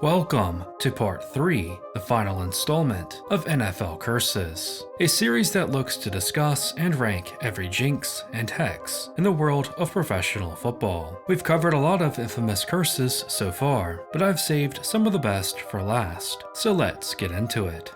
Welcome to Part 3, the final installment of NFL Curses, a series that looks to discuss and rank every jinx and hex in the world of professional football. We've covered a lot of infamous curses so far, but I've saved some of the best for last, so let's get into it.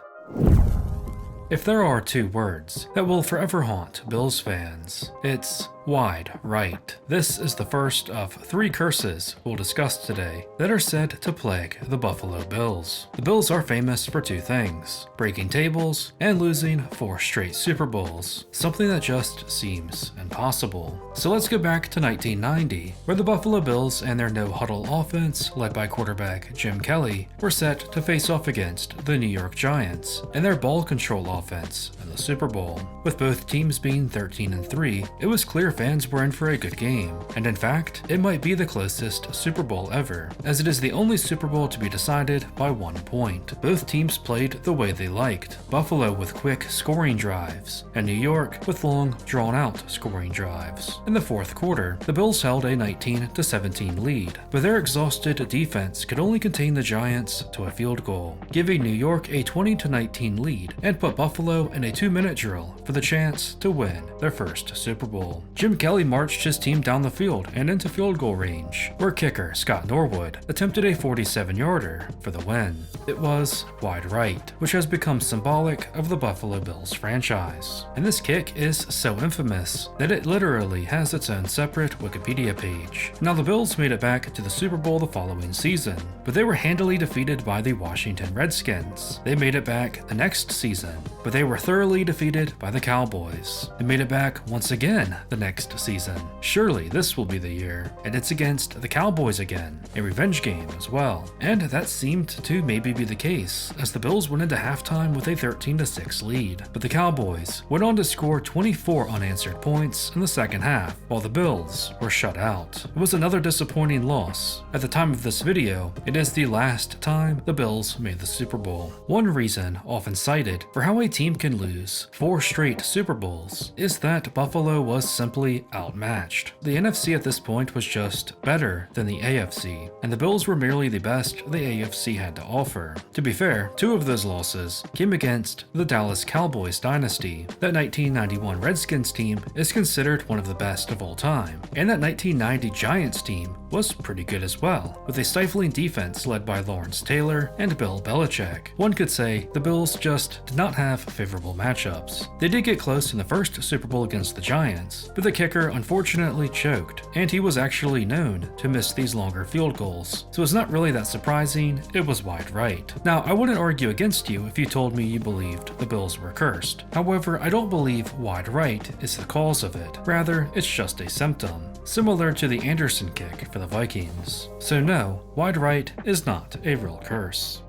If there are two words that will forever haunt Bills fans, it's wide right. This is the first of three curses we'll discuss today that are said to plague the Buffalo Bills. The Bills are famous for two things: breaking tables and losing 4 straight Super Bowls, something that just seems impossible. So let's go back to 1990, where the Buffalo Bills and their no-huddle offense, led by quarterback Jim Kelly, were set to face off against the New York Giants and their ball control offense in the Super Bowl. With both teams being 13-3, it was clear fans were in for a good game, and in fact, it might be the closest Super Bowl ever, as it is the only Super Bowl to be decided by 1 point. Both teams played the way they liked, Buffalo with quick scoring drives, and New York with long, drawn-out scoring drives. In the fourth quarter, the Bills held a 19-17 lead, but their exhausted defense could only contain the Giants to a field goal, giving New York a 20-19 lead and put Buffalo in a 2-minute drill for the chance to win their first Super Bowl. Jim Kelly marched his team down the field and into field goal range, where kicker Scott Norwood attempted a 47-yarder for the win. It was wide right, which has become symbolic of the Buffalo Bills franchise. And this kick is so infamous that it literally has its own separate Wikipedia page. Now, the Bills made it back to the Super Bowl the following season, but they were handily defeated by the Washington Redskins. They made it back the next season, but they were thoroughly defeated by the Cowboys. They made it back once again the next season. Surely this will be the year, and it's against the Cowboys again, a revenge game as well. And that seemed to maybe be the case, as the Bills went into halftime with a 13-6 lead, but the Cowboys went on to score 24 unanswered points in the second half, while the Bills were shut out. It was another disappointing loss. At the time of this video, it is the last time the Bills made the Super Bowl. One reason often cited for how a team can lose 4 straight Super Bowls is that Buffalo was simply outmatched. The NFC at this point was just better than the AFC, and the Bills were merely the best the AFC had to offer. To be fair, 2 of those losses came against the Dallas Cowboys dynasty. That 1991 Redskins team is considered one of the best of all time, and that 1990 Giants team was pretty good as well, with a stifling defense led by Lawrence Taylor and Bill Belichick. One could say the Bills just did not have favorable matchups. They did get close in the first Super Bowl against the Giants, but the kicker unfortunately choked, and he was actually known to miss these longer field goals, so it's not really that surprising it was wide right. Now, I wouldn't argue against you if you told me you believed the Bills were cursed. However, I don't believe wide right is the cause of it. Rather, it's just a symptom, similar to the Anderson kick for the Vikings. So no, wide right is not a real curse.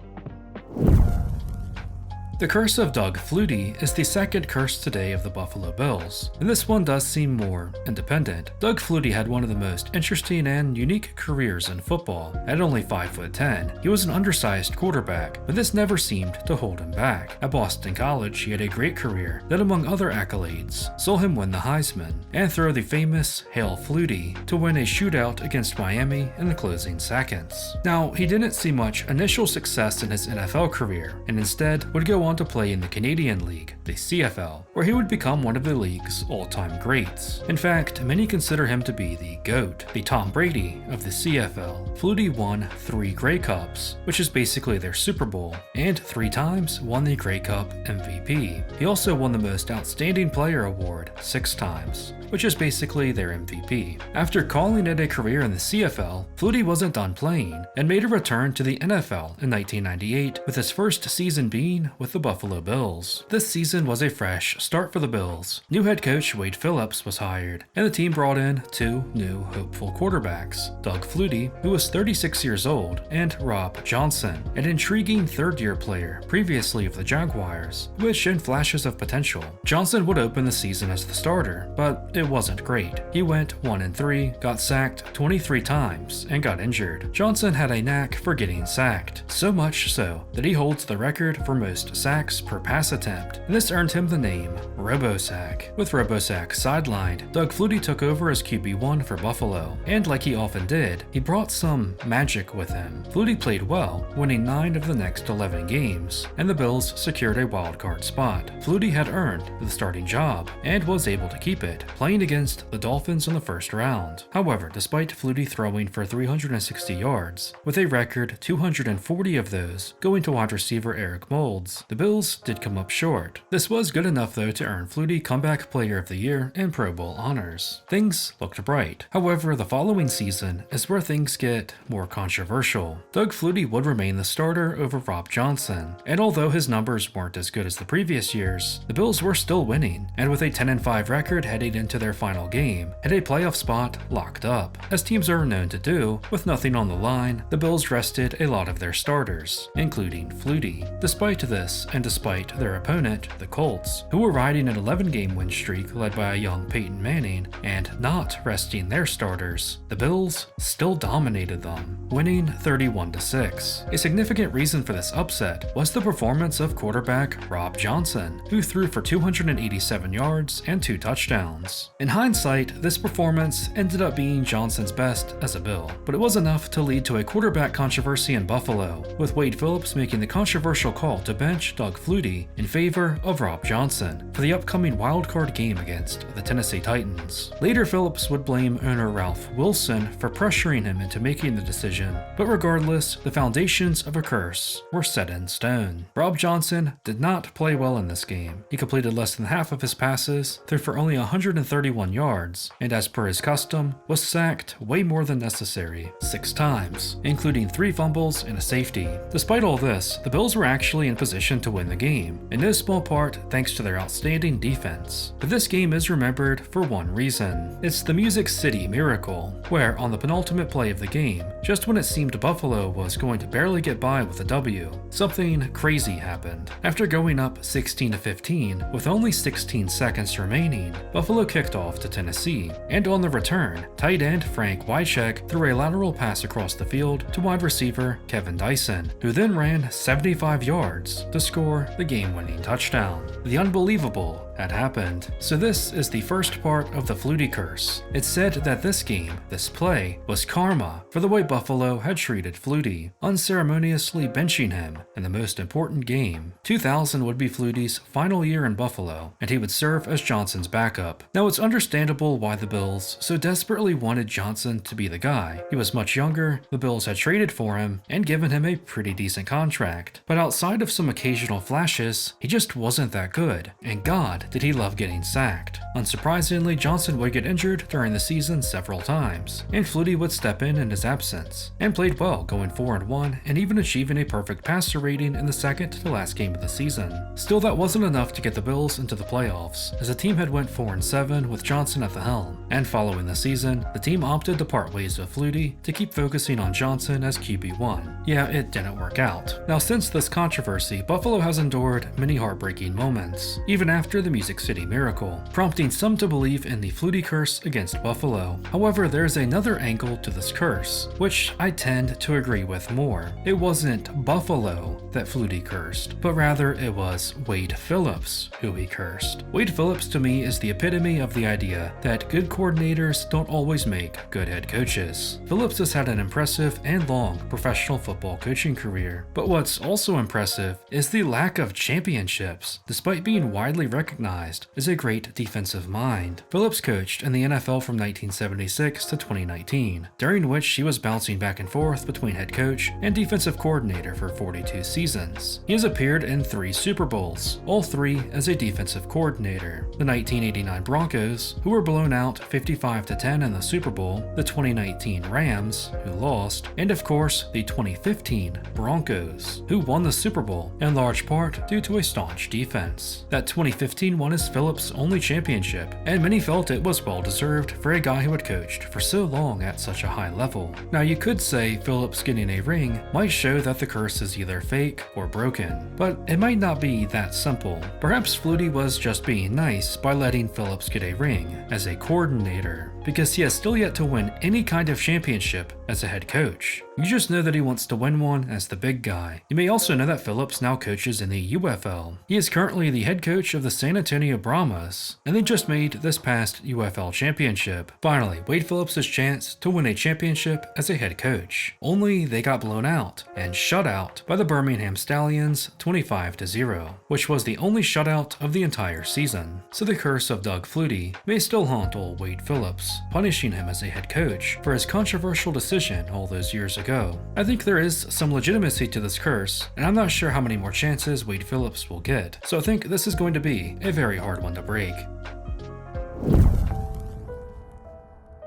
The curse of Doug Flutie is the second curse today of the Buffalo Bills, and this one does seem more independent. Doug Flutie had one of the most interesting and unique careers in football. At only 5'10", he was an undersized quarterback, but this never seemed to hold him back. At Boston College, he had a great career that, among other accolades, saw him win the Heisman and throw the famous Hail Flutie to win a shootout against Miami in the closing seconds. Now, he didn't see much initial success in his NFL career, and instead would go on to play in the Canadian League, the CFL, where he would become one of the league's all-time greats. In fact, many consider him to be the GOAT, the Tom Brady of the CFL. Flutie won 3 Grey Cups, which is basically their Super Bowl, and 3 times won the Grey Cup MVP. He also won the Most Outstanding Player award 6 times, which is basically their MVP. After calling it a career in the CFL, Flutie wasn't done playing and made a return to the NFL in 1998, with his first season being with the Buffalo Bills. This season was a fresh start for the Bills. New head coach Wade Phillips was hired, and the team brought in 2 new hopeful quarterbacks, Doug Flutie, who was 36 years old, and Rob Johnson, an intriguing third-year player previously of the Jaguars, who had shown flashes of potential. Johnson would open the season as the starter, but it wasn't great. He went 1-3, got sacked 23 times, and got injured. Johnson had a knack for getting sacked, so much so that he holds the record for most sacks per pass attempt, and this earned him the name Robo-Sack. With Robo-Sack sidelined, Doug Flutie took over as QB1 for Buffalo, and like he often did, he brought some magic with him. Flutie played well, winning 9 of the next 11 games, and the Bills secured a wildcard spot. Flutie had earned the starting job, and was able to keep it, playing against the Dolphins in the first round. However, despite Flutie throwing for 360 yards, with a record 240 of those going to wide receiver Eric Moulds, the Bills did come up short. This was good enough though to earn Flutie Comeback Player of the Year and Pro Bowl honors. Things looked bright. However, the following season is where things get more controversial. Doug Flutie would remain the starter over Rob Johnson, and although his numbers weren't as good as the previous years, the Bills were still winning, and with a 10-5 record heading into their final game, had a playoff spot locked up. As teams are known to do, with nothing on the line, the Bills rested a lot of their starters, including Flutie. Despite this, and despite their opponent, the Colts, who were riding an 11-game win streak led by a young Peyton Manning, and not resting their starters, the Bills still dominated them, winning 31-6. A significant reason for this upset was the performance of quarterback Rob Johnson, who threw for 287 yards and 2 touchdowns. In hindsight, this performance ended up being Johnson's best as a Bill, but it was enough to lead to a quarterback controversy in Buffalo, with Wade Phillips making the controversial call to bench Doug Flutie in favor of Rob Johnson for the upcoming wildcard game against the Tennessee Titans. Later, Phillips would blame owner Ralph Wilson for pressuring him into making the decision, but regardless, the foundations of a curse were set in stone. Rob Johnson did not play well in this game. He completed less than half of his passes, threw for only 131 yards, and as per his custom, was sacked way more than necessary, 6 times, including 3 fumbles and a safety. Despite all this, the Bills were actually in position to win the game, in no small part thanks to their outstanding defense. But this game is remembered for one reason. It's the Music City Miracle, where on the penultimate play of the game, just when it seemed Buffalo was going to barely get by with a W, something crazy happened. After going up 16-15 with only 16 seconds remaining, Buffalo kicked off to Tennessee, and on the return, tight end Frank Wycheck threw a lateral pass across the field to wide receiver Kevin Dyson, who then ran 75 yards to score the game-winning touchdown. The unbelievable had happened. So this is the first part of the Flutie curse. It's said that this game, this play, was karma for the way Buffalo had treated Flutie, unceremoniously benching him in the most important game. 2000 would be Flutie's final year in Buffalo, and he would serve as Johnson's backup. Now it's understandable why the Bills so desperately wanted Johnson to be the guy. He was much younger, the Bills had traded for him, and given him a pretty decent contract. But outside of some occasional flashes, he just wasn't that good, and God did he love getting sacked. Unsurprisingly, Johnson would get injured during the season several times, and Flutie would step in his absence, and played well, going 4-1 and even achieving a perfect passer rating in the second to last game of the season. Still, that wasn't enough to get the Bills into the playoffs, as the team had went 4-7 with Johnson at the helm, and following the season, the team opted to part ways with Flutie to keep focusing on Johnson as QB1. Yeah, it didn't work out. Now, since this controversy, Buffalo has endured many heartbreaking moments, even after the Music City Miracle, prompting some to believe in the Flutie curse against Buffalo. However, there's another angle to this curse, which I tend to agree with more. It wasn't Buffalo that Flutie cursed, but rather it was Wade Phillips who he cursed. Wade Phillips to me is the epitome of the idea that good coordinators don't always make good head coaches. Phillips has had an impressive and long professional football coaching career, but what's also impressive is the lack of championships, despite being widely recognized as a great defensive mind. Phillips coached in the NFL from 1976 to 2019, during which he was bouncing back and forth between head coach and defensive coordinator for 42 seasons. He has appeared in 3 Super Bowls, all 3 as a defensive coordinator: the 1989 Broncos, who were blown out 55-10 in the Super Bowl, the 2019 Rams, who lost, and of course the 2015 2015 Broncos, who won the Super Bowl in large part due to a staunch defense. That 2015 one is Phillips' only championship, and many felt it was well deserved for a guy who had coached for so long at such a high level. Now you could say Phillips getting a ring might show that the curse is either fake or broken, but it might not be that simple. Perhaps Flutie was just being nice by letting Phillips get a ring as a coordinator, because he has still yet to win any kind of championship as a head coach. You just know that he wants to win one as the big guy. You may also know that Phillips now coaches in the UFL. He is currently the head coach of the San Antonio Brahmas, and they just made this past UFL championship. Finally, Wade Phillips' chance to win a championship as a head coach. Only they got blown out and shut out by the Birmingham Stallions 25-0, which was the only shutout of the entire season. So the curse of Doug Flutie may still haunt old Wade Phillips, punishing him as a head coach for his controversial decision all those years ago. I think there is some legitimacy to this curse, and I'm not sure how many more chances Wade Phillips will get, so I think this is going to be a very hard one to break.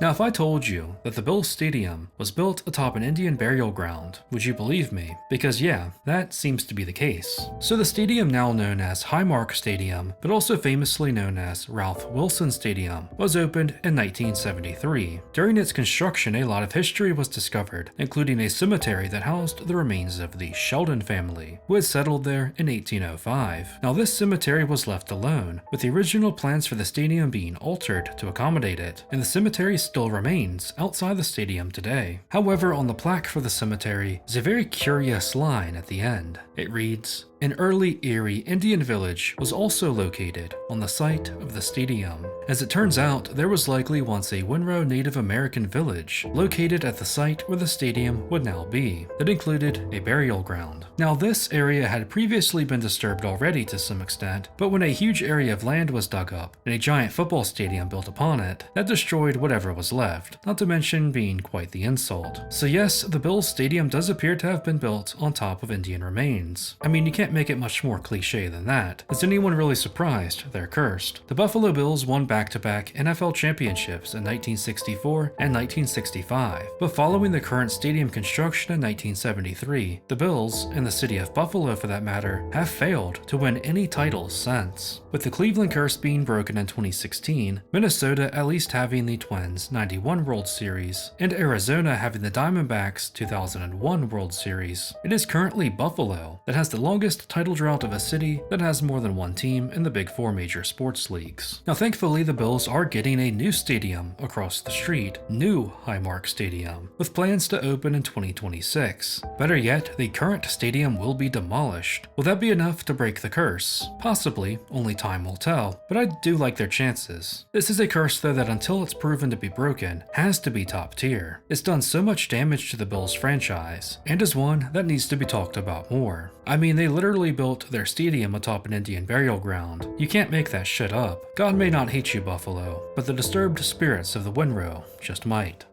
Now, if I told you that the Bills Stadium was built atop an Indian burial ground, would you believe me? Because yeah, that seems to be the case. So the stadium, now known as Highmark Stadium, but also famously known as Ralph Wilson Stadium, was opened in 1973. During its construction, a lot of history was discovered, including a cemetery that housed the remains of the Sheldon family, who had settled there in 1805. Now, this cemetery was left alone, with the original plans for the stadium being altered to accommodate it, and the cemetery still remains outside the stadium today. However, on the plaque for the cemetery is a very curious line at the end. It reads, "An early Erie Indian village was also located on the site of the stadium." As it turns out, there was likely once a Winrow Native American village located at the site where the stadium would now be, that included a burial ground. Now, this area had previously been disturbed already to some extent, but when a huge area of land was dug up and a giant football stadium built upon it, that destroyed whatever was left, not to mention being quite the insult. So yes, the Bills Stadium does appear to have been built on top of Indian remains. I mean, you can't make it much more cliche than that. Is anyone really surprised they're cursed? The Buffalo Bills won back-to-back NFL championships in 1964 and 1965, but following the current stadium construction in 1973, the Bills, and the city of Buffalo for that matter, have failed to win any titles since. With the Cleveland curse being broken in 2016, Minnesota at least having the Twins' 91 World Series, and Arizona having the Diamondbacks' 2001 World Series, it is currently Buffalo that has the longest title drought of a city that has more than one team in the Big Four major sports leagues. Now, thankfully, the Bills are getting a new stadium across the street, new Highmark Stadium, with plans to open in 2026. Better yet, the current stadium will be demolished. Will that be enough to break the curse? Possibly, only time will tell, but I do like their chances. This is a curse though that until it's proven to be broken, has to be top tier. It's done so much damage to the Bills franchise, and is one that needs to be talked about more. I mean, they literally built their stadium atop an Indian burial ground. You can't make that shit up. God may not hate you, Buffalo, but the disturbed spirits of the Winrow just might.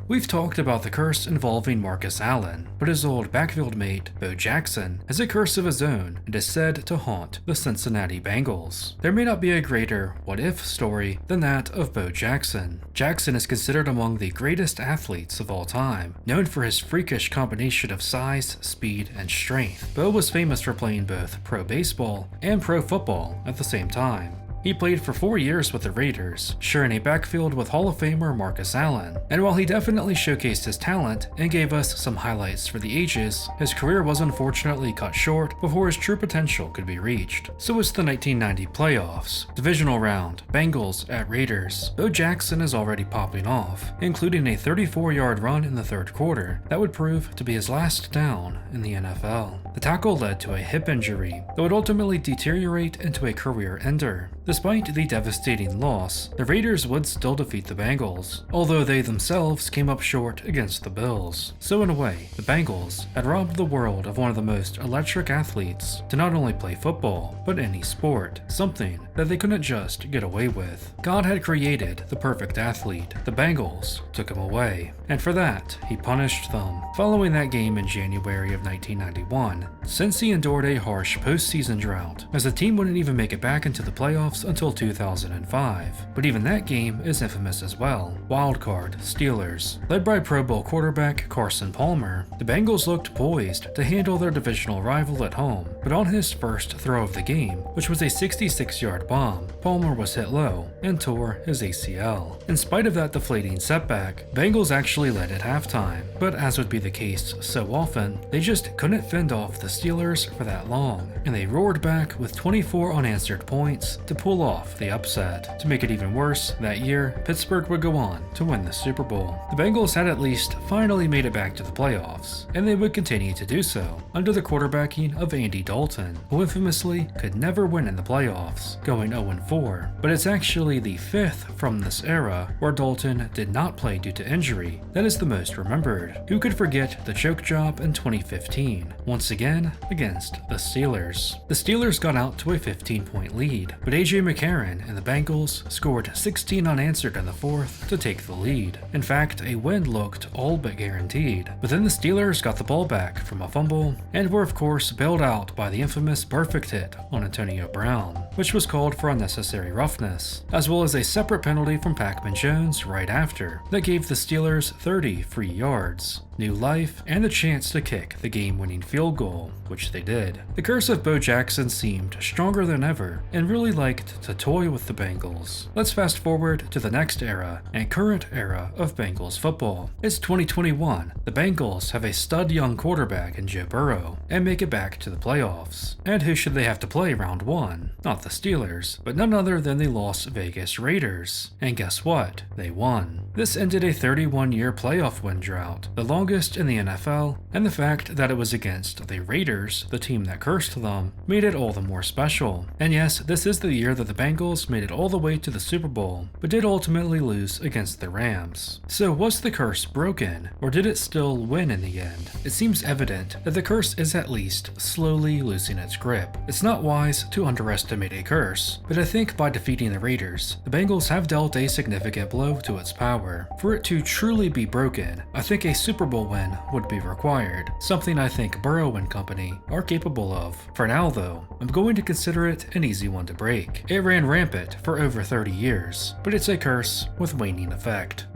We've talked about the curse involving Marcus Allen, but his old backfield mate, Bo Jackson, has a curse of his own and is said to haunt the Cincinnati Bengals. There may not be a greater what-if story than that of Bo Jackson. Jackson is considered among the greatest athletes of all time, known for his freakish combination of size, speed, and strength. Bo was famous for playing both pro baseball and pro football at the same time. He played for 4 years with the Raiders, sharing a backfield with Hall of Famer Marcus Allen, and while he definitely showcased his talent and gave us some highlights for the ages, his career was unfortunately cut short before his true potential could be reached. So it's the 1990 playoffs, divisional round, Bengals at Raiders. Bo Jackson is already popping off, including a 34-yard run in the third quarter that would prove to be his last down in the NFL. The tackle led to a hip injury that would ultimately deteriorate into a career ender. Despite the devastating loss, the Raiders would still defeat the Bengals, although they themselves came up short against the Bills. So in a way, the Bengals had robbed the world of one of the most electric athletes to not only play football, but any sport, something that they couldn't just get away with. God had created the perfect athlete. The Bengals took him away, and for that, he punished them. Following that game in January of 1991, Cincy endured a harsh postseason drought, as the team wouldn't even make it back into the playoffs playoffs until 2005, but even that game is infamous as well. Wildcard Steelers. Led by Pro Bowl quarterback Carson Palmer, the Bengals looked poised to handle their divisional rival at home, but on his first throw of the game, which was a 66-yard bomb, Palmer was hit low and tore his ACL. In spite of that deflating setback, Bengals actually led at halftime, but as would be the case so often, they just couldn't fend off the Steelers for that long, and they roared back with 24 unanswered points to pull off the upset. To make it even worse, that year, Pittsburgh would go on to win the Super Bowl. The Bengals had at least finally made it back to the playoffs, and they would continue to do so under the quarterbacking of Andy Dalton, who infamously could never win in the playoffs, going 0-4. But it's actually the fifth from this era where Dalton did not play due to injury that is the most remembered. Who could forget the choke job in 2015, once again against the Steelers? The Steelers got out to a 15-point lead, but AJ McCarron and the Bengals scored 16 unanswered in the fourth to take the lead. In fact, a win looked all but guaranteed, but then the Steelers got the ball back from a fumble and were of course bailed out by the infamous perfect hit on Antonio Brown, which was called for unnecessary roughness, as well as a separate penalty from Pac-Man Jones right after that gave the Steelers 30 free yards, new life, and the chance to kick the game-winning field goal, which they did. The curse of Bo Jackson seemed stronger than ever and really liked to toy with the Bengals. Let's fast forward to the next era and current era of Bengals football. It's 2021. The Bengals have a stud young quarterback in Joe Burrow and make it back to the playoffs. And who should they have to play round one? Not the Steelers, but none other than the Las Vegas Raiders. And guess what? They won. This ended a 31-year playoff win drought, the longest in the NFL, and the fact that it was against the Raiders, the team that cursed them, made it all the more special. And yes, this is the year that the Bengals made it all the way to the Super Bowl, but did ultimately lose against the Rams. So was the curse broken, or did it still win in the end? It seems evident that the curse is at least slowly losing its grip. It's not wise to underestimate a curse, but I think by defeating the Raiders, the Bengals have dealt a significant blow to its power. For it to truly be broken, I think a Super Bowl win would be required, something I think Burrow and company are capable of. For now though, I'm going to consider it an easy one to break. It ran rampant for over 30 years, but it's a curse with waning effect.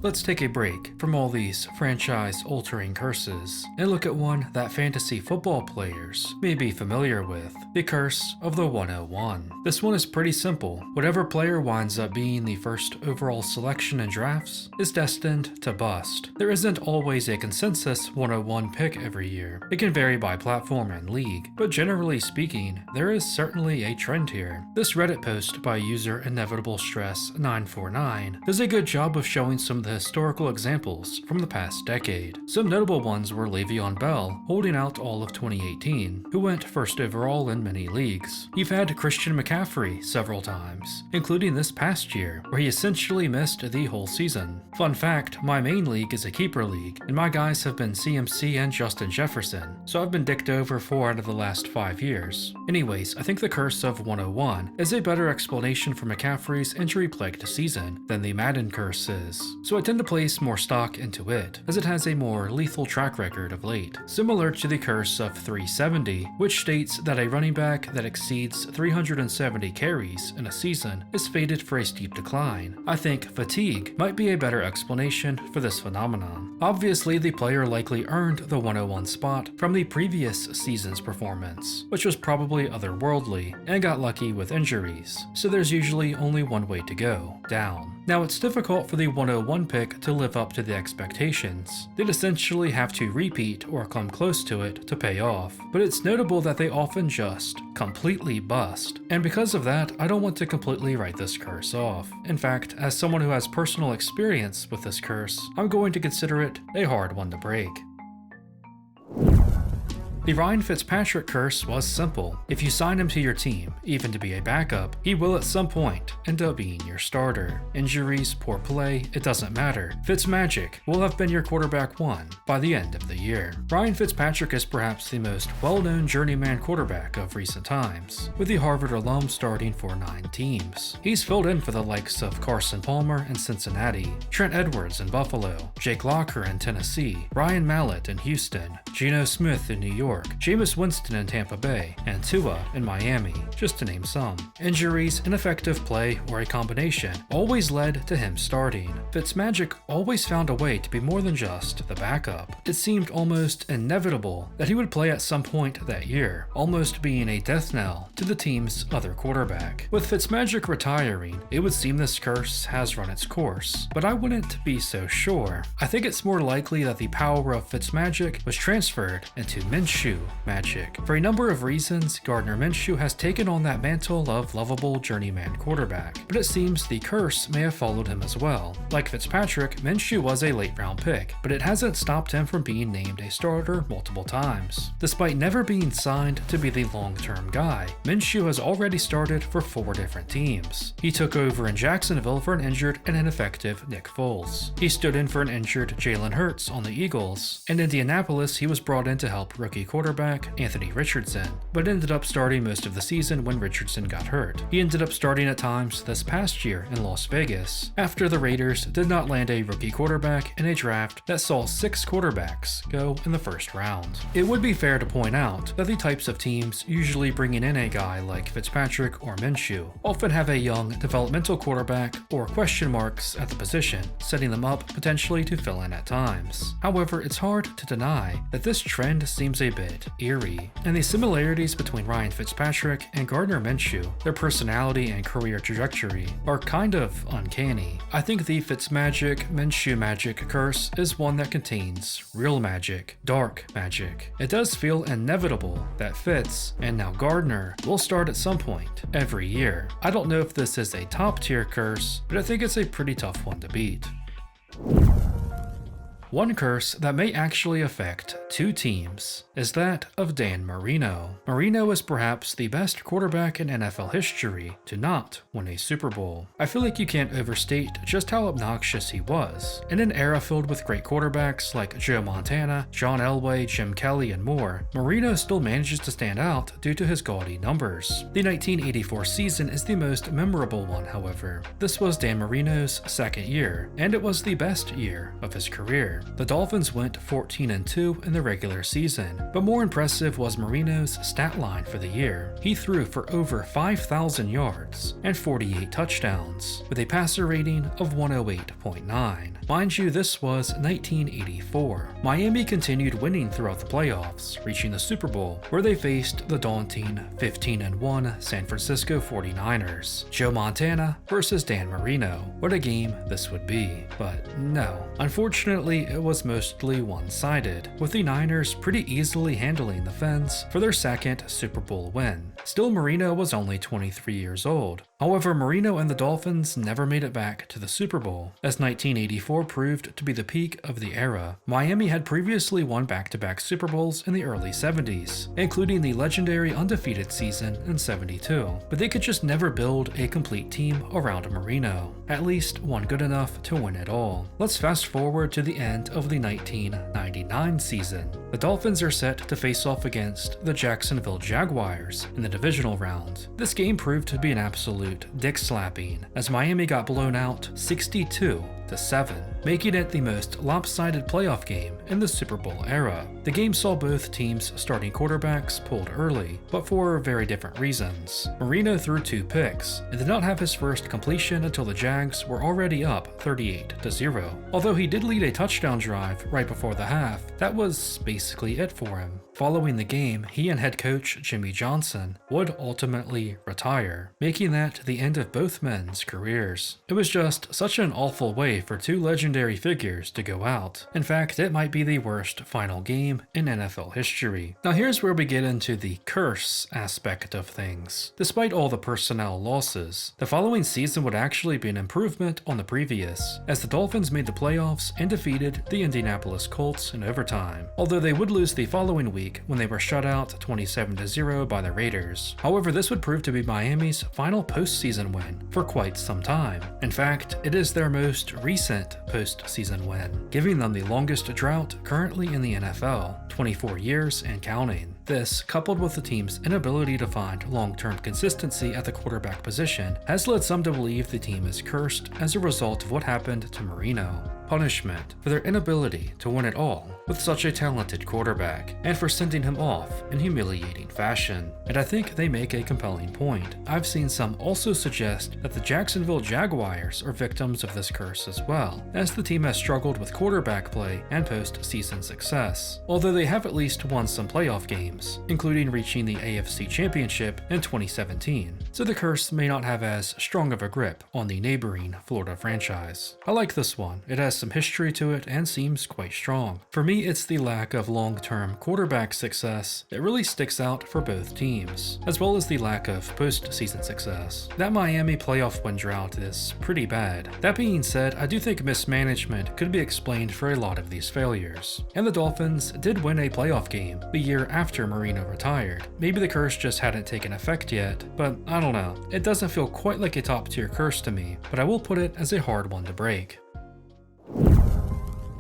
Let's take a break from all these franchise-altering curses and look at one that fantasy football players may be familiar with, the curse of the 101. This one is pretty simple. Whatever player winds up being the first overall selection in drafts is destined to bust. There isn't always a consensus 101 pick every year. It can vary by platform and league, but generally speaking, there is certainly a trend here. This Reddit post by user Inevitable Stress 949 does a good job of showing some of the historical examples from the past decade. Some notable ones were Le'Veon Bell, holding out all of 2018, who went first overall in many leagues. You've had Christian McCaffrey several times, including this past year, where he essentially missed the whole season. Fun fact, my main league is a keeper league, and my guys have been CMC and Justin Jefferson, so I've been dicked over 4 out of the last 5 years. Anyways, I think the curse of 101 is a better explanation for McCaffrey's injury-plagued season than the Madden curse is, so I tend to place more stock into it, as it has a more lethal track record of late, similar to the curse of 370, which states that a running back that exceeds 370 carries in a season is fated for a steep decline. I think fatigue might be a better explanation for this phenomenon. Obviously, the player likely earned the 101 spot from the previous season's performance, which was probably otherworldly, and got lucky with injuries, so there's usually only one way to go, down. Now, it's difficult for the 101 pick to live up to the expectations. They'd essentially have to repeat or come close to it to pay off, but it's notable that they often just completely bust. And because of that, I don't want to completely write this curse off. In fact, as someone who has personal experience with this curse, I'm going to consider it a hard one to break. The Ryan Fitzpatrick curse was simple. If you sign him to your team, even to be a backup, he will at some point end up being your starter. Injuries, poor play, it doesn't matter. Fitzmagic will have been your quarterback 1 by the end of the year. Ryan Fitzpatrick is perhaps the most well-known journeyman quarterback of recent times, with the Harvard alum starting for 9 teams. He's filled in for the likes of Carson Palmer in Cincinnati, Trent Edwards in Buffalo, Jake Locker in Tennessee, Ryan Mallett in Houston, Geno Smith in New York, York, Jameis Winston in Tampa Bay, and Tua in Miami, just to name some. Injuries, ineffective play, or a combination always led to him starting. Fitzmagic always found a way to be more than just the backup. It seemed almost inevitable that he would play at some point that year, almost being a death knell to the team's other quarterback. With Fitzmagic retiring, it would seem this curse has run its course, but I wouldn't be so sure. I think it's more likely that the power of Fitzmagic was transferred into Minshew magic. For a number of reasons, Gardner Minshew has taken on that mantle of lovable journeyman quarterback, but it seems the curse may have followed him as well. Like Fitzpatrick, Minshew was a late round pick, but it hasn't stopped him from being named a starter multiple times. Despite never being signed to be the long-term guy, Minshew has already started for 4 different teams. He took over in Jacksonville for an injured and ineffective Nick Foles. He stood in for an injured Jalen Hurts on the Eagles. In Indianapolis, he was brought in to help rookie quarterback Anthony Richardson, but ended up starting most of the season when Richardson got hurt. He ended up starting at times this past year in Las Vegas, after the Raiders did not land a rookie quarterback in a draft that saw 6 quarterbacks go in the first round. It would be fair to point out that the types of teams usually bringing in a guy like Fitzpatrick or Minshew often have a young developmental quarterback or question marks at the position, setting them up potentially to fill in at times. However, it's hard to deny that this trend seems a bit eerie, and the similarities between Ryan Fitzpatrick and Gardner Minshew, their personality and career trajectory, are kind of uncanny. I think the Fitzmagic Minshew magic curse is one that contains real magic, dark magic. It does feel inevitable that Fitz, and now Gardner, will start at some point every year. I don't know if this is a top tier curse, but I think it's a pretty tough one to beat. One curse that may actually affect 2 teams is that of Dan Marino. Marino is perhaps the best quarterback in NFL history to not win a Super Bowl. I feel like you can't overstate just how obnoxious he was. In an era filled with great quarterbacks like Joe Montana, John Elway, Jim Kelly, and more, Marino still manages to stand out due to his gaudy numbers. The 1984 season is the most memorable one, however. This was Dan Marino's 2nd year, and it was the best year of his career. The Dolphins went 14-2 in the regular season, but more impressive was Marino's stat line for the year. He threw for over 5,000 yards and 48 touchdowns, with a passer rating of 108.9. Mind you, this was 1984. Miami continued winning throughout the playoffs, reaching the Super Bowl, where they faced the daunting 15-1 San Francisco 49ers. Joe Montana versus Dan Marino. What a game this would be. But no. Unfortunately, it was mostly one-sided, with the Niners pretty easily handling the Fins for their 2nd Super Bowl win. Still, Marino was only 23 years old. However, Marino and the Dolphins never made it back to the Super Bowl, as 1984 proved to be the peak of the era. Miami had previously won back-to-back Super Bowls in the early 70s, including the legendary undefeated season in 72, but they could just never build a complete team around Marino, at least one good enough to win it all. Let's fast forward to the end of the 1999 season. The Dolphins are set to face off against the Jacksonville Jaguars in the divisional round. This game proved to be an absolute dick-slapping, as Miami got blown out 62-7, making it the most lopsided playoff game in the Super Bowl era. The game saw both teams' starting quarterbacks pulled early, but for very different reasons. Marino threw 2 picks and did not have his first completion until the Jags were already up 38-0. Although he did lead a touchdown drive right before the half, that was basically it for him. Following the game, he and head coach Jimmy Johnson would ultimately retire, making that the end of both men's careers. It was just such an awful way for 2 legendary figures to go out. In fact, it might be the worst final game in NFL history. Now here's where we get into the curse aspect of things. Despite all the personnel losses, the following season would actually be an improvement on the previous, as the Dolphins made the playoffs and defeated the Indianapolis Colts in overtime, although they would lose the following week when they were shut out 27-0 by the Raiders. However, this would prove to be Miami's final postseason win for quite some time. In fact, it is their most recent postseason win, giving them the longest drought currently in the NFL, 24 years and counting. This, coupled with the team's inability to find long-term consistency at the quarterback position, has led some to believe the team is cursed as a result of what happened to Marino. punishment for their inability to win it all with such a talented quarterback, and for sending him off in humiliating fashion. And I think they make a compelling point. I've seen some also suggest that the Jacksonville Jaguars are victims of this curse as well, as the team has struggled with quarterback play and postseason success, although they have at least won some playoff games, including reaching the AFC Championship in 2017, so the curse may not have as strong of a grip on the neighboring Florida franchise. I like this one. It has some history to it and seems quite strong. For me, it's the lack of long-term quarterback success that really sticks out for both teams, as well as the lack of postseason success. That Miami playoff win drought is pretty bad. That being said, I do think mismanagement could be explained for a lot of these failures. And the Dolphins did win a playoff game the year after Marino retired. Maybe the curse just hadn't taken effect yet, but I don't know. It doesn't feel quite like a top-tier curse to me, but I will put it as a hard one to break.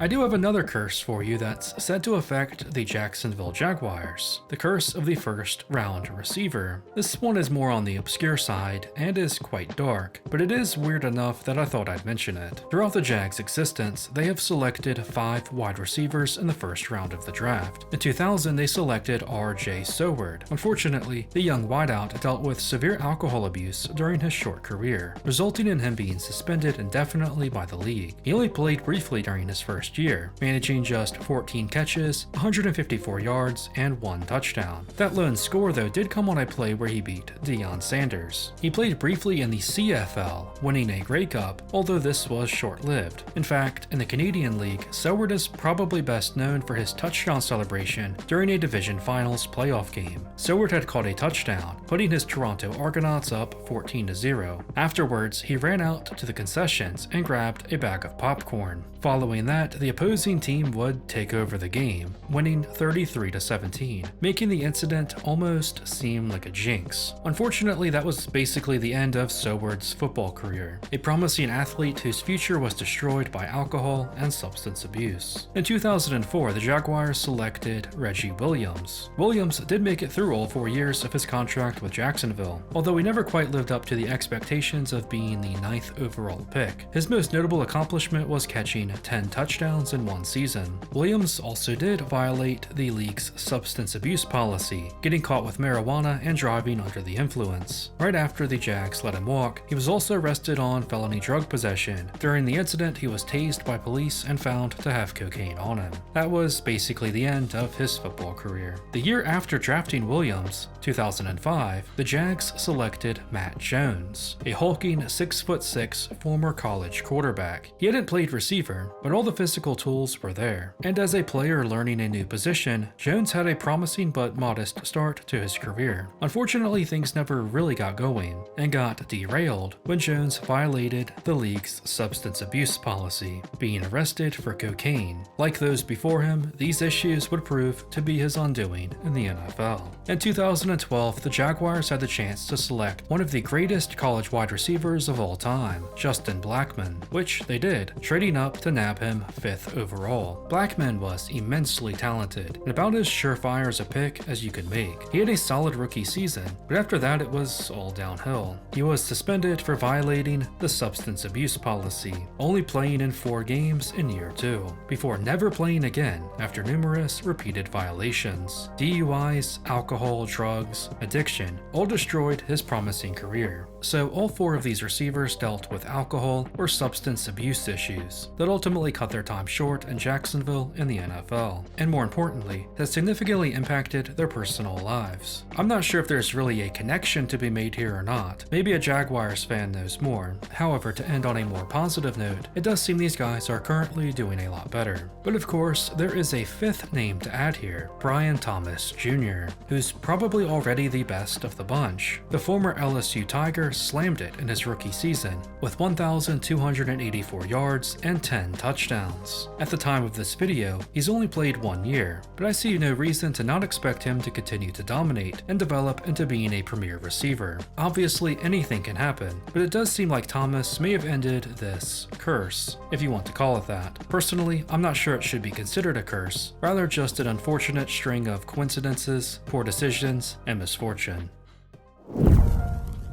I do have another curse for you that's said to affect the Jacksonville Jaguars, the curse of the first round receiver. This one is more on the obscure side and is quite dark, but it is weird enough that I thought I'd mention it. Throughout the Jags' existence, they have selected 5 wide receivers in the first round of the draft. In 2000, they selected R.J. Soward. Unfortunately, the young wideout dealt with severe alcohol abuse during his short career, resulting in him being suspended indefinitely by the league. He only played briefly during his first year, managing just 14 catches, 154 yards, and 1 touchdown. That lone score though did come on a play where he beat Deion Sanders. He played briefly in the CFL, winning a Grey Cup, although this was short-lived. In fact, in the Canadian League, Soward is probably best known for his touchdown celebration during a Division Finals playoff game. Soward had caught a touchdown, putting his Toronto Argonauts up 14-0. Afterwards, he ran out to the concessions and grabbed a bag of popcorn. Following that, the opposing team would take over the game, winning 33-17, making the incident almost seem like a jinx. Unfortunately, that was basically the end of Soward's football career, a promising athlete whose future was destroyed by alcohol and substance abuse. In 2004, the Jaguars selected Reggie Williams. Williams did make it through all 4 years of his contract with Jacksonville, although he never quite lived up to the expectations of being the 9th overall pick. His most notable accomplishment was catching 10 touchdowns in 1 season. Williams also did violate the league's substance abuse policy, getting caught with marijuana and driving under the influence. Right after the Jags let him walk, he was also arrested on felony drug possession. During the incident, he was tased by police and found to have cocaine on him. That was basically the end of his football career. The year after drafting Williams, 2005, the Jags selected Matt Jones, a hulking 6'6" former college quarterback. He hadn't played receiver, but all the physical tools were there. And as a player learning a new position, Jones had a promising but modest start to his career. Unfortunately, things never really got going, and got derailed when Jones violated the league's substance abuse policy, being arrested for cocaine. Like those before him, these issues would prove to be his undoing in the NFL. In 2012, the Jaguars had the chance to select one of the greatest college wide receivers of all time, Justin Blackmon, which they did, trading up to nab him 5th overall. Blackmon was immensely talented, and about as surefire as a pick as you could make. He had a solid rookie season, but after that it was all downhill. He was suspended for violating the substance abuse policy, only playing in 4 games in year 2, before never playing again after numerous repeated violations. DUIs, alcohol, drugs, addiction all destroyed his promising career. So all 4 of these receivers dealt with alcohol or substance abuse issues that ultimately cut their time short in Jacksonville in the NFL, and more importantly, that significantly impacted their personal lives. I'm not sure if there's really a connection to be made here or not. Maybe a Jaguars fan knows more. However, to end on a more positive note, it does seem these guys are currently doing a lot better. But of course, there is a 5th name to add here, Brian Thomas Jr., who's probably already the best of the bunch. The former LSU Tiger slammed it in his rookie season with 1,284 yards and 10 touchdowns. At the time of this video, he's only played 1 year, but I see no reason to not expect him to continue to dominate and develop into being a premier receiver. Obviously, anything can happen, but it does seem like Thomas may have ended this curse, if you want to call it that. Personally, I'm not sure it should be considered a curse, rather just an unfortunate string of coincidences, poor decisions, and misfortune.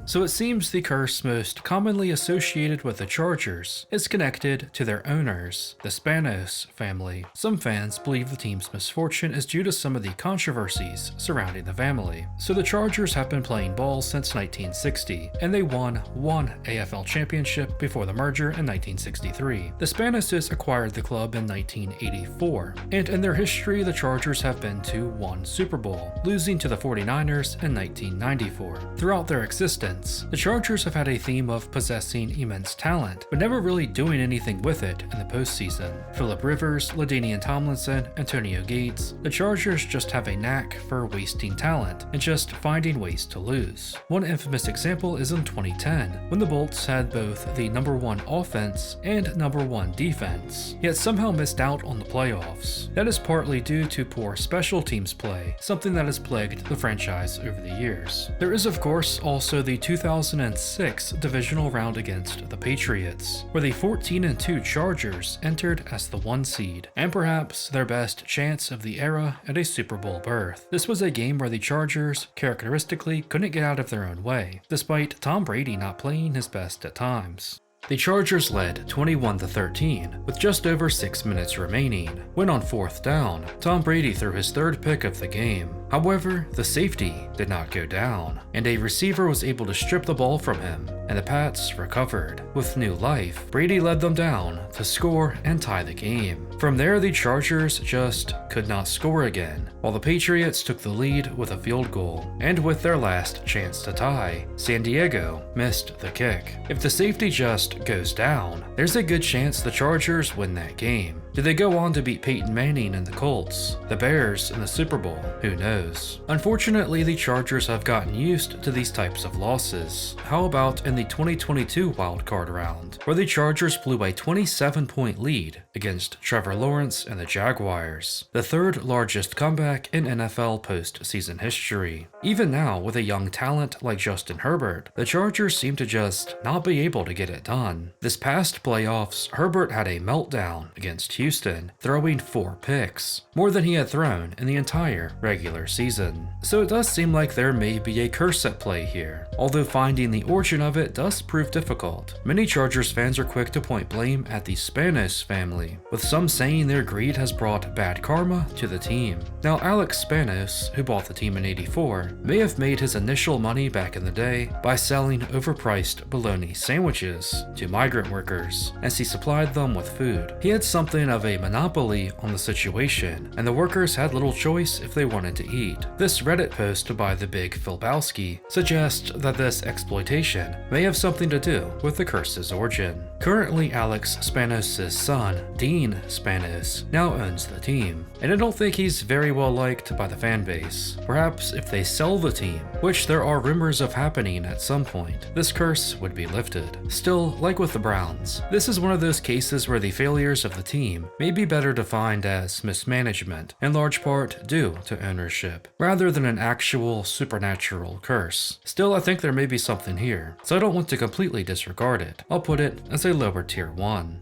So it seems the curse most commonly associated with the Chargers is connected to their owners, the Spanos family. Some fans believe the team's misfortune is due to some of the controversies surrounding the family. So the Chargers have been playing ball since 1960, and they won one AFL championship before the merger in 1963. The Spanoses acquired the club in 1984, and in their history the Chargers have been to one Super Bowl, losing to the 49ers in 1994. Throughout their existence, the Chargers have had a theme of possessing immense talent, but never really doing anything with it in the postseason. Phillip Rivers, LaDainian Tomlinson, Antonio Gates, the Chargers just have a knack for wasting talent and just finding ways to lose. One infamous example is in 2010, when the Bolts had both the #1 offense and #1 defense, yet somehow missed out on the playoffs. That is partly due to poor special teams play, something that has plagued the franchise over the years. There is of course also the 2006 divisional round against the Patriots, where the 14-2 Chargers entered as the 1 seed, and perhaps their best chance of the era at a Super Bowl berth. This was a game where the Chargers characteristically couldn't get out of their own way, despite Tom Brady not playing his best at times. The Chargers led 21-13 with just over 6 minutes remaining, when on 4th down, Tom Brady threw his 3rd pick of the game. However, the safety did not go down, and a receiver was able to strip the ball from him, and the Pats recovered. With new life, Brady led them down to score and tie the game. From there, the Chargers just could not score again, while the Patriots took the lead with a field goal, and with their last chance to tie, San Diego missed the kick. If the safety just goes down, there's a good chance the Chargers win that game. Do they go on to beat Peyton Manning and the Colts, the Bears in the Super Bowl? Who knows? Unfortunately, the Chargers have gotten used to these types of losses. How about in the 2022 wildcard round, where the Chargers blew a 27-point lead against Trevor Lawrence and the Jaguars, the 3rd largest comeback in NFL postseason history. Even now, with a young talent like Justin Herbert, the Chargers seem to just not be able to get it done. This past playoffs, Herbert had a meltdown against Houston, throwing 4 picks, more than he had thrown in the entire regular season. So it does seem like there may be a curse at play here, although finding the origin of it does prove difficult. Many Chargers fans are quick to point blame at the Spanos family, with some saying their greed has brought bad karma to the team. Now, Alex Spanos, who bought the team in '84, may have made his initial money back in the day by selling overpriced bologna sandwiches to migrant workers as he supplied them with food. He had something of a monopoly on the situation, and the workers had little choice if they wanted to eat. This Reddit post by the Big Philbowski suggests that this exploitation may have something to do with the curse's origin. Currently, Alex Spanos' son, Dean Spanos, now owns the team, and I don't think he's very well liked by the fan base. Perhaps if they sell the team, which there are rumors of happening at some point, this curse would be lifted. Still, like with the Browns, this is one of those cases where the failures of the team may be better defined as mismanagement, in large part due to ownership, rather than an actual supernatural curse. Still, I think there may be something here, so I don't want to completely disregard it. I'll put it as a lower tier 1.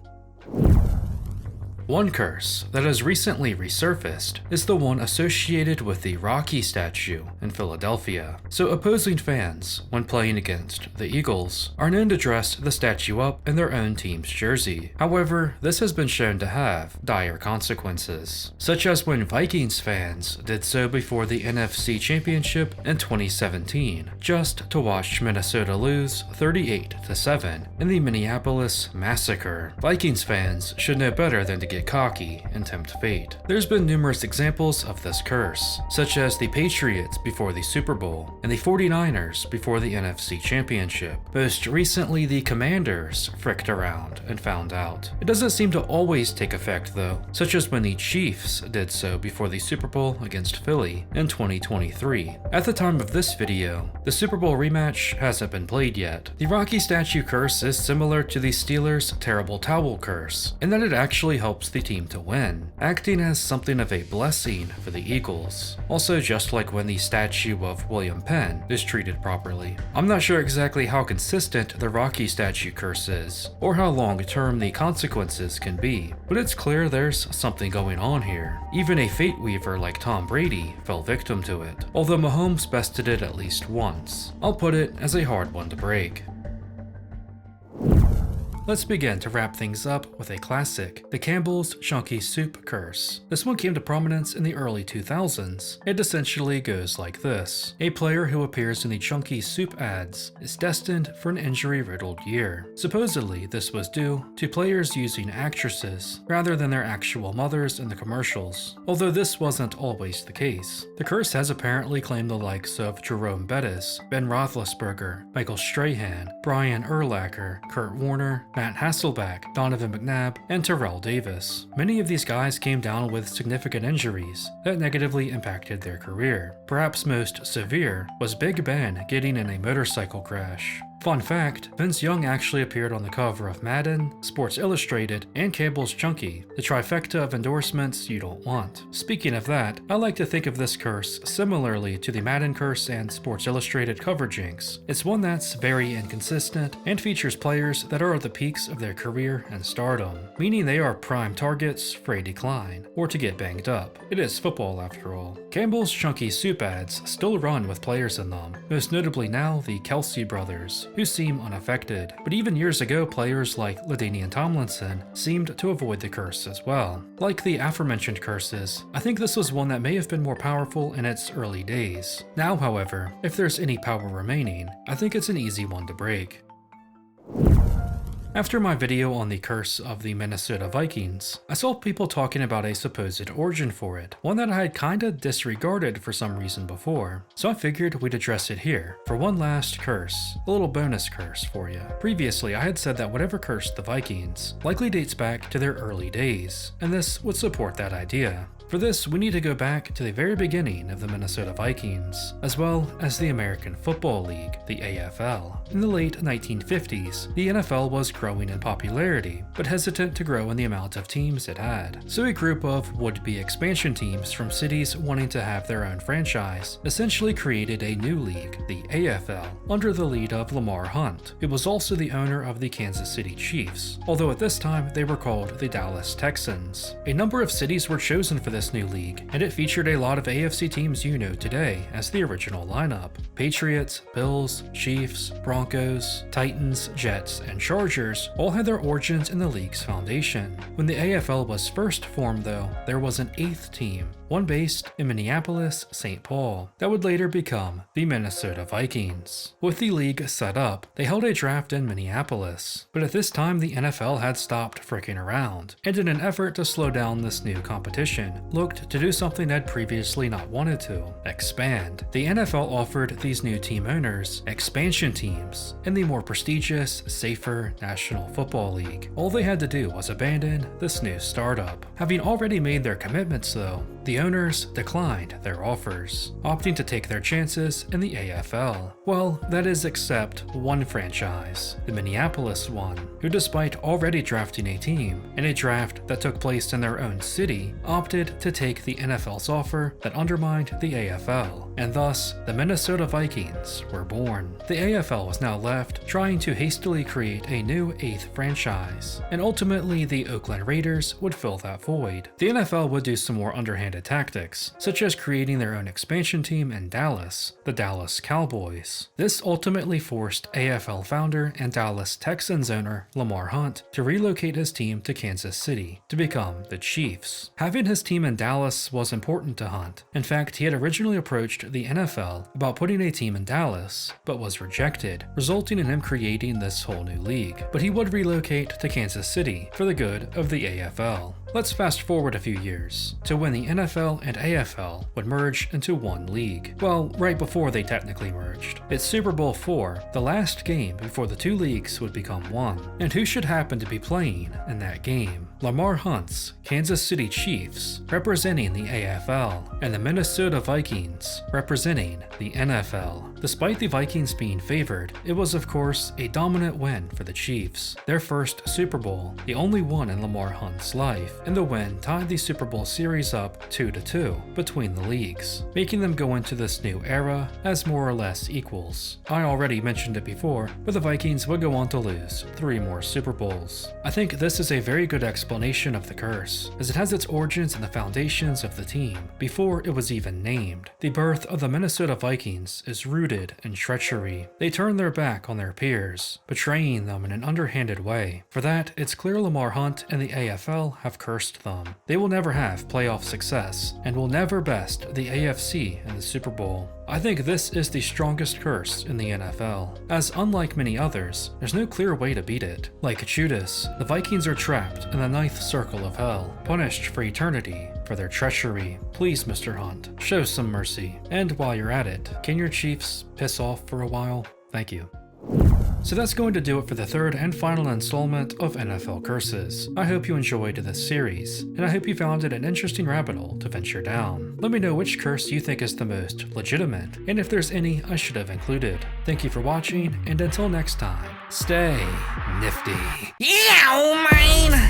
One curse that has recently resurfaced is the one associated with the Rocky statue in Philadelphia. So opposing fans, when playing against the Eagles, are known to dress the statue up in their own team's jersey. However, this has been shown to have dire consequences, such as when Vikings fans did so before the NFC Championship in 2017, just to watch Minnesota lose 38-7 in the Minneapolis Massacre. Vikings fans should know better than to get cocky and tempt fate. There's been numerous examples of this curse, such as the Patriots before the Super Bowl and the 49ers before the NFC Championship. Most recently, the Commanders fricked around and found out. It doesn't seem to always take effect though, such as when the Chiefs did so before the Super Bowl against Philly in 2023. At the time of this video, the Super Bowl rematch hasn't been played yet. The Rocky statue curse is similar to the Steelers' terrible towel curse, in that it actually helps helps the team to win, acting as something of a blessing for the Eagles. Also, just like when the statue of William Penn is treated properly. I'm not sure exactly how consistent the Rocky statue curse is, or how long-term the consequences can be, but it's clear there's something going on here. Even a fate weaver like Tom Brady fell victim to it, although Mahomes bested it at least once. I'll put it as a hard one to break. Let's begin to wrap things up with a classic, the Campbell's Chunky Soup Curse. This one came to prominence in the early 2000s. It essentially goes like this. A player who appears in the Chunky Soup ads is destined for an injury-riddled year. Supposedly, this was due to players using actresses rather than their actual mothers in the commercials, although this wasn't always the case. The curse has apparently claimed the likes of Jerome Bettis, Ben Roethlisberger, Michael Strahan, Brian Urlacher, Kurt Warner, Matt Hasselbeck, Donovan McNabb, and Terrell Davis. Many of these guys came down with significant injuries that negatively impacted their career. Perhaps most severe was Big Ben getting in a motorcycle crash. Fun fact, Vince Young actually appeared on the cover of Madden, Sports Illustrated, and Campbell's Chunky, the trifecta of endorsements you don't want. Speaking of that, I like to think of this curse similarly to the Madden curse and Sports Illustrated cover jinx. It's one that's very inconsistent and features players that are at the peaks of their career and stardom, meaning they are prime targets for a decline, or to get banged up. It is football after all. Campbell's Chunky Soup ads still run with players in them, most notably now the Kelsey brothers, who seem unaffected, but even years ago players like LaDainian Tomlinson seemed to avoid the curse as well. Like the aforementioned curses, I think this was one that may have been more powerful in its early days. Now, however, if there's any power remaining, I think it's an easy one to break. After my video on the curse of the Minnesota Vikings, I saw people talking about a supposed origin for it, one that I had kinda disregarded for some reason before, so I figured we'd address it here for one last curse, a little bonus curse for you. Previously, I had said that whatever cursed the Vikings likely dates back to their early days, and this would support that idea. For this, we need to go back to the very beginning of the Minnesota Vikings, as well as the American Football League, the AFL. In the late 1950s, the NFL was growing in popularity, but hesitant to grow in the amount of teams it had. So a group of would-be expansion teams from cities wanting to have their own franchise essentially created a new league, the AFL, under the lead of Lamar Hunt, who was also the owner of the Kansas City Chiefs, although at this time they were called the Dallas Texans. A number of cities were chosen for this new league, and it featured a lot of AFC teams you know today as the original lineup. Patriots, Bills, Chiefs, Broncos, Titans, Jets, and Chargers all had their origins in the league's foundation. When the AFL was first formed though, there was an 8th team, one based in Minneapolis, St. Paul, that would later become the Minnesota Vikings. With the league set up, they held a draft in Minneapolis, but at this time the NFL had stopped fricking around, and in an effort to slow down this new competition, looked to do something they'd previously not wanted to: expand. The NFL offered these new team owners expansion teams in the more prestigious, safer National Football League. All they had to do was abandon this new startup. Having already made their commitments though, the owners declined their offers, opting to take their chances in the AFL. Well, that is except one franchise, the Minneapolis one, who despite already drafting a team in a draft that took place in their own city, opted to take the NFL's offer that undermined the AFL, and thus the Minnesota Vikings were born. The AFL was now left trying to hastily create a new 8th franchise, and ultimately the Oakland Raiders would fill that void. The NFL would do some more underhanded tactics, such as creating their own expansion team in Dallas, the Dallas Cowboys. This ultimately forced AFL founder and Dallas Texans owner Lamar Hunt to relocate his team to Kansas City to become the Chiefs. Having his team in Dallas was important to Hunt. In fact, he had originally approached the NFL about putting a team in Dallas, but was rejected, resulting in him creating this whole new league. But he would relocate to Kansas City for the good of the AFL. Let's fast forward a few years to when the NFL NFL and AFL would merge into one league. Well, right before they technically merged. It's Super Bowl IV, the last game before the two leagues would become one. And who should happen to be playing in that game? Lamar Hunt's Kansas City Chiefs, representing the AFL, and the Minnesota Vikings, representing the NFL. Despite the Vikings being favored, it was of course a dominant win for the Chiefs, their first Super Bowl, the only one in Lamar Hunt's life, and the win tied the Super Bowl series up 2-2 between the leagues, making them go into this new era as more or less equals. I already mentioned it before, but the Vikings would go on to lose 3 more Super Bowls. I think this is a very good explanation of the curse, as it has its origins in the foundations of the team, before it was even named. The birth of the Minnesota Vikings is rooted in treachery. They turned their back on their peers, betraying them in an underhanded way. For that, it's clear Lamar Hunt and the AFL have cursed them. They will never have playoff success, and will never best the AFC in the Super Bowl. I think this is the strongest curse in the NFL, as unlike many others, there's no clear way to beat it. Like Judas, the Vikings are trapped in the 9th circle of hell, punished for eternity for their treachery. Please, Mr. Hunt, show some mercy. And while you're at it, can your Chiefs piss off for a while? Thank you. So that's going to do it for the third and final installment of NFL Curses. I hope you enjoyed this series, and I hope you found it an interesting rabbit hole to venture down. Let me know which curse you think is the most legitimate, and if there's any I should have included. Thank you for watching, and until next time, stay nifty. Yeah, man!